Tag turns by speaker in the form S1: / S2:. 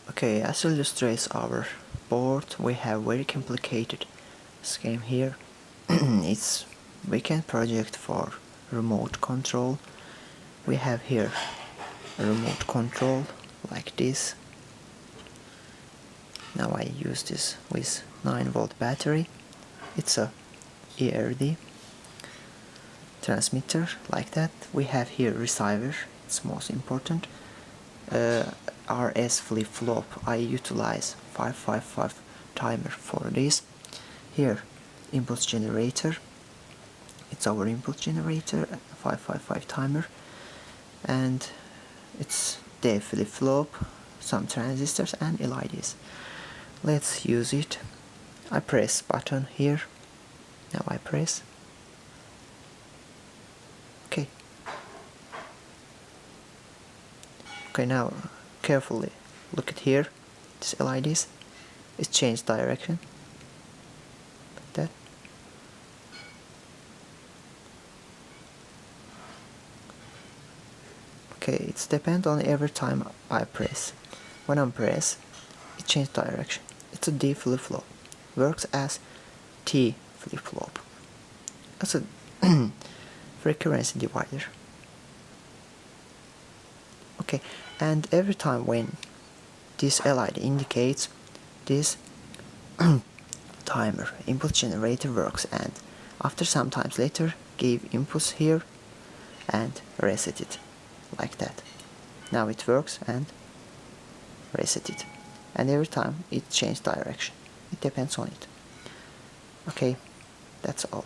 S1: Okay, as illustrates our board, we have very complicated scheme here. It's weekend project for remote control. We have here a remote control like this. Now I use this with 9-volt battery. It's a ERD transmitter like that. We have here receiver, it's most important. RS flip-flop, I utilize 555 timer for this. Here impulse generator, it's our impulse generator, 555 timer, and it's the flip-flop, some transistors and LEDs. Let's use it. I press button here. Now I press. Okay. Okay, now carefully look at here. This LEDs. It changed direction. Like that. Okay, it's depend on every time I press. When I press, it changed direction. It's a D flip-flop. Works as T flip-flop. That's a frequency divider. Okay, and every time when this LED indicates, this timer impulse generator works, and after some times later give impulse here and reset it like that. Now it works and reset it, and every time it changes direction. It depends on it. Okay, that's all.